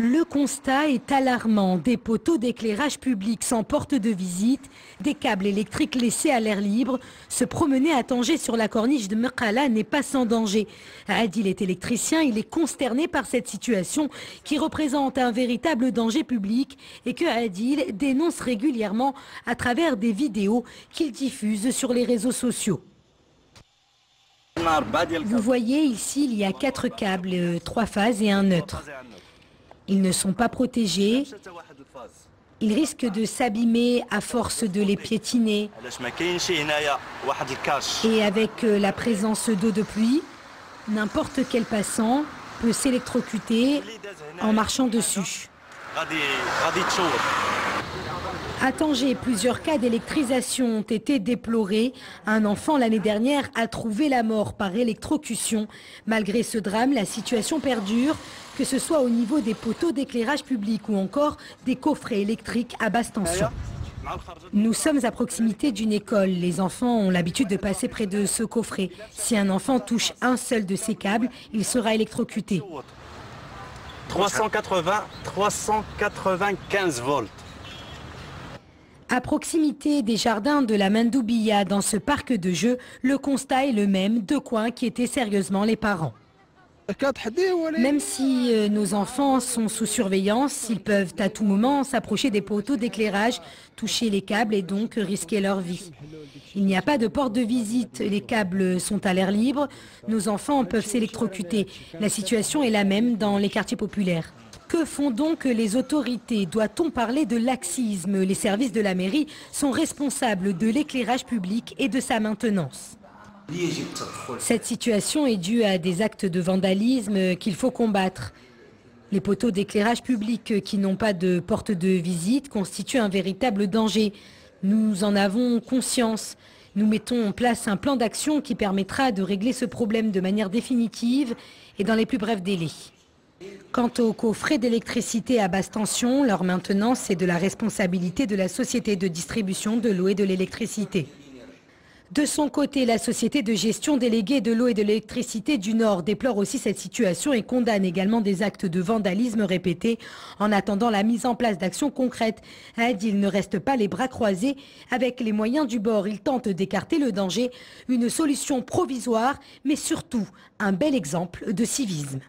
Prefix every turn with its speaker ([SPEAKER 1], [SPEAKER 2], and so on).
[SPEAKER 1] Le constat est alarmant. Des poteaux d'éclairage public sans porte de visite, des câbles électriques laissés à l'air libre. Se promener à Tanger sur la corniche de Meqala n'est pas sans danger. Adil est électricien, il est consterné par cette situation qui représente un véritable danger public et que Adil dénonce régulièrement à travers des vidéos qu'il diffuse sur les réseaux sociaux. Vous voyez ici, il y a 4 câbles, 3 phases et un neutre. Ils ne sont pas protégés. Ils risquent de s'abîmer à force de les piétiner. Et avec la présence d'eau de pluie, n'importe quel passant peut s'électrocuter en marchant dessus. À Tanger, plusieurs cas d'électrisation ont été déplorés. Un enfant l'année dernière a trouvé la mort par électrocution. Malgré ce drame, la situation perdure, que ce soit au niveau des poteaux d'éclairage public ou encore des coffrets électriques à basse tension. Nous sommes à proximité d'une école. Les enfants ont l'habitude de passer près de ce coffret. Si un enfant touche un seul de ces câbles, il sera électrocuté.
[SPEAKER 2] 395 volts.
[SPEAKER 1] À proximité des jardins de la Mandoubia, dans ce parc de jeux, le constat est le même, 2 coins inquiétaient sérieusement les parents. Même si nos enfants sont sous surveillance, ils peuvent à tout moment s'approcher des poteaux d'éclairage, toucher les câbles et donc risquer leur vie. Il n'y a pas de porte de visite, les câbles sont à l'air libre, nos enfants peuvent s'électrocuter. La situation est la même dans les quartiers populaires. Que font donc les autorités? Doit-on parler de laxisme? Les services de la mairie sont responsables de l'éclairage public et de sa maintenance. Cette situation est due à des actes de vandalisme qu'il faut combattre. Les poteaux d'éclairage public qui n'ont pas de porte de visite constituent un véritable danger. Nous en avons conscience. Nous mettons en place un plan d'action qui permettra de régler ce problème de manière définitive et dans les plus brefs délais. Quant aux coffrets d'électricité à basse tension, leur maintenance est de la responsabilité de la société de distribution de l'eau et de l'électricité. De son côté, la société de gestion déléguée de l'eau et de l'électricité du Nord déplore aussi cette situation et condamne également des actes de vandalisme répétés. En attendant la mise en place d'actions concrètes, Adil ne reste pas les bras croisés. Avec les moyens du bord, il tente d'écarter le danger. Une solution provisoire, mais surtout un bel exemple de civisme.